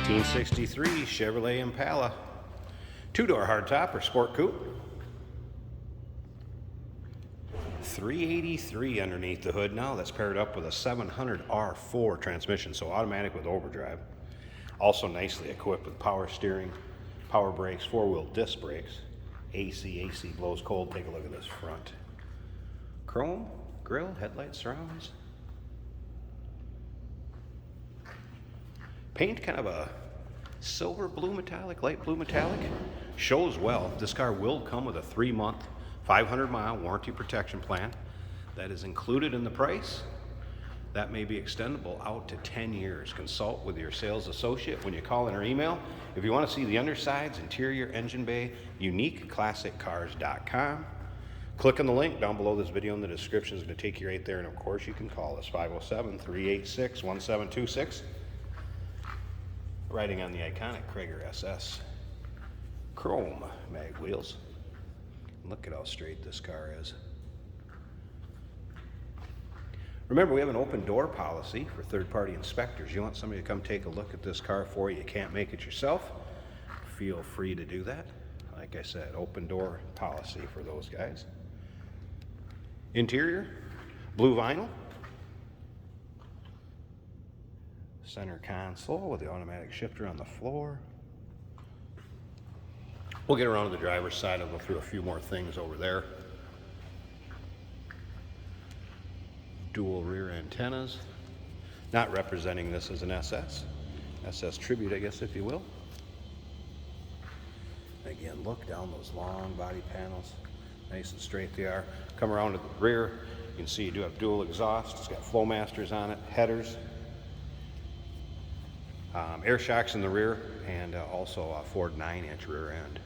1963 Chevrolet Impala, two-door hardtop or sport coupe. 383 underneath the hood now. That's paired up with a 700R4 transmission, so automatic with overdrive. Also nicely equipped with power steering, power brakes, four-wheel disc brakes, AC blows cold. Take a look at this front. Chrome, grille, headlight surrounds. Paint kind of a silver blue metallic, light blue metallic. Shows well. This car will come with a 3-month, 500-mile warranty protection plan. That is included in the price. That may be extendable out to 10 years. Consult with your sales associate when you call in or email. If you want to see the undersides, interior, engine bay, uniqueclassiccars.com. Click on the link down below this video in the description. It's going to take you right there. And of course, you can call us 507-386-1726. Riding on the iconic Krager SS chrome mag wheels. Look at how straight this car is. Remember, we have an open door policy for third-party inspectors. You want somebody to come take a look at this car for you. You can't make it yourself. Feel free to do that. Like I said, open door policy for those guys. Interior, blue vinyl. Center console with the automatic shifter on the floor. We'll get around to the driver's side. I'll go through a few more things over there. Dual rear antennas. Not representing this as an SS. SS Tribute, I guess, if you will. Again, look down those long body panels. Nice and straight they are. Come around to the rear. You can see you do have dual exhaust. It's got Flowmasters on it, headers. Air shocks in the rear, and also a Ford 9-inch rear end.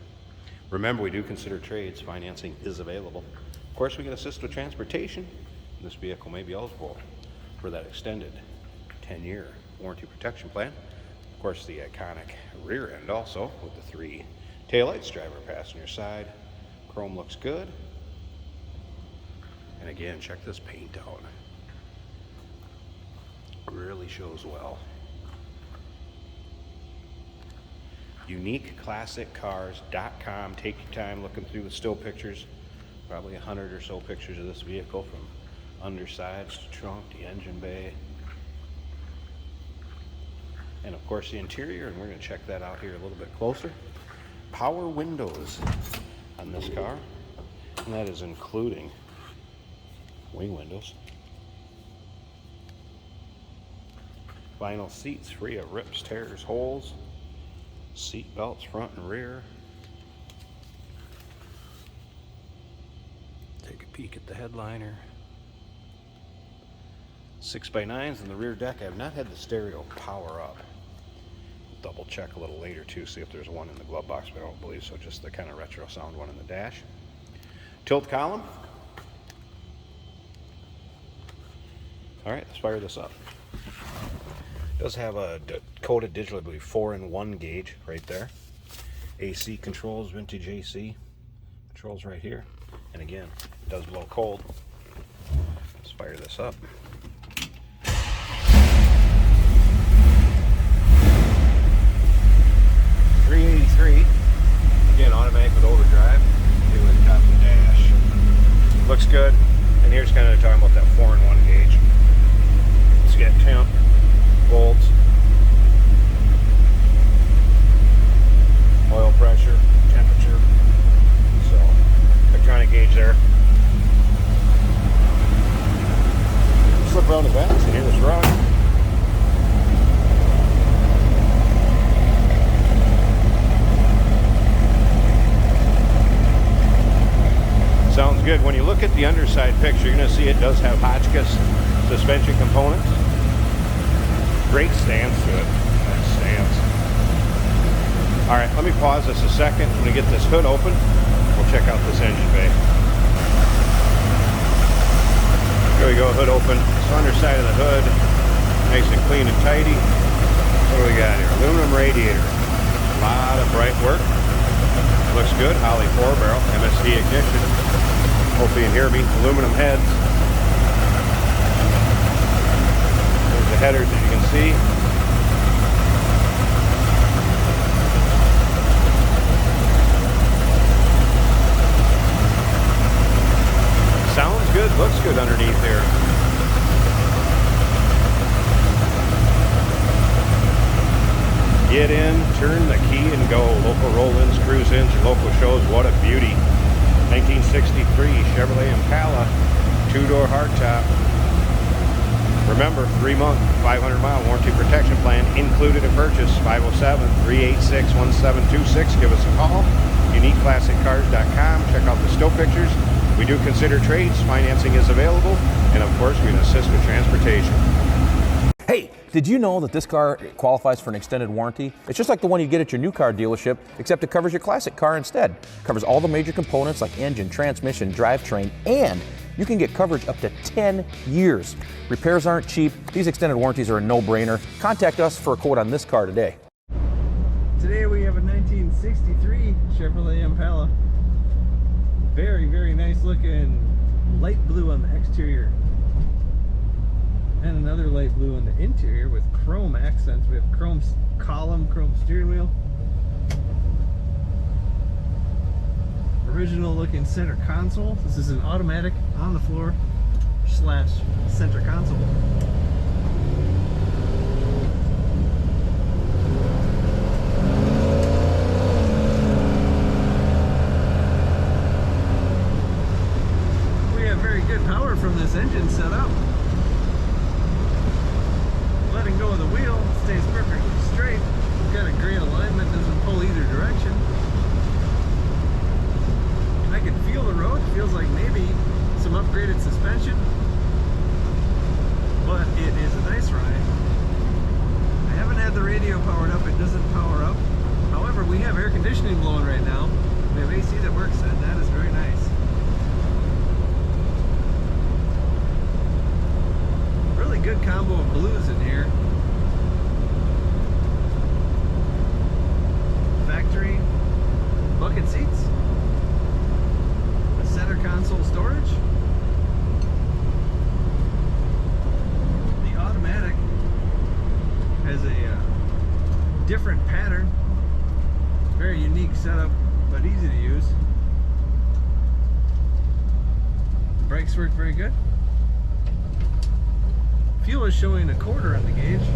Remember, we do consider trades. Financing is available. Of course, we can assist with transportation. This vehicle may be eligible for that extended 10-year warranty protection plan. Of course, the iconic rear end also with the 3 taillights, driver, passenger side. Chrome looks good. And again, check this paint out. Really shows well. uniqueclassiccars.com. Take your time looking through the still pictures. Probably 100 or so pictures of this vehicle, from undersides to trunk to engine bay. And of course the interior, and we're going to check that out here a little bit closer. Power windows on this car, and that is including wing windows. Vinyl seats free of rips, tears, holes. Seat belts front and rear. Take a peek at the headliner. 6x9s in the rear deck. I have not had the stereo power up. Double check a little later too, see if there's one in the glove box, but I don't believe so. Just the kind of retro sound one in the dash. Tilt column. All right, let's fire this up. It does have a coded digital, I believe, 4-in-1 gauge right there. AC controls, vintage AC controls right here. And again, it does blow cold. Let's fire this up. .383, again, automatic with overdrive. Here with top and dash. Looks good. And here's kind of talking about that 4-in-1 gauge. Let's get temp. Volts, oil pressure, temperature, so electronic gauge there. Slip around the back and hear this rock. Sounds good. When you look at the underside picture, you're going to see it does have Hotchkiss suspension components. Great stance to it. Nice stance. All right, let me pause this a second. I'm going to get this hood open. We'll check out this engine bay. There we go, hood open. It's underside of the hood. Nice and clean and tidy. What do we got here? Aluminum radiator. A lot of bright work. Looks good. Holley 4-barrel. MSD ignition. Hopefully you can hear me. Aluminum heads. The headers, as you can see. Sounds good, looks good underneath here. Get in, turn the key and go. Local roll-ins, cruise-ins, your local shows, what a beauty. 1963 Chevrolet Impala, 2-door hardtop. Remember, 3-month, 500-mile warranty protection plan included at purchase. 507-386-1726. Give us a call. UniqueClassicCars.com. Check out the still pictures. We do consider trades. Financing is available. And of course, we can assist with transportation. Hey, did you know that this car qualifies for an extended warranty? It's just like the one you get at your new car dealership, except it covers your classic car instead. It covers all the major components like engine, transmission, drivetrain, and you can get coverage up to 10 years. Repairs aren't cheap. These extended warranties are a no-brainer. Contact us for a quote on this car today. Today we have a 1963 Chevrolet Impala. Very, very nice looking light blue on the exterior. And another light blue on the interior with chrome accents. We have chrome column, chrome steering wheel. Original looking center console. This is an automatic on the floor slash center console. We have very good power from this engine setup. Letting go of the wheel, stays perfectly straight. We've got a great alignment, doesn't pull either direction. I can feel the road, feels like maybe some upgraded suspension, but it is a nice ride. I haven't had the radio powered up, it doesn't power up. However, we have air conditioning blowing right now. We have AC that works, and that is very nice. Really good combo of blues in here. Factory bucket seats. A center console storage. The automatic has a different pattern. Very unique setup, but easy to use. The brakes work very good. Fuel is showing 1/4 on the gauge.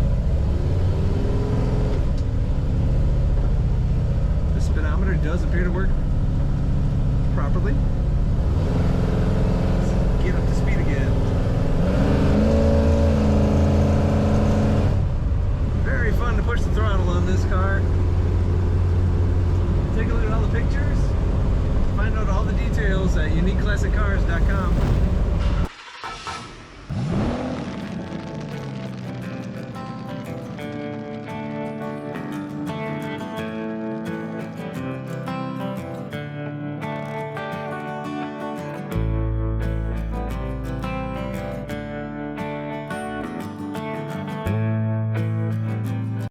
The speedometer does appear to work properly. Let's get up to speed again. Very fun to push the throttle on this car. Take a look at all the pictures. Find out all the details at UniqueClassicCars.com.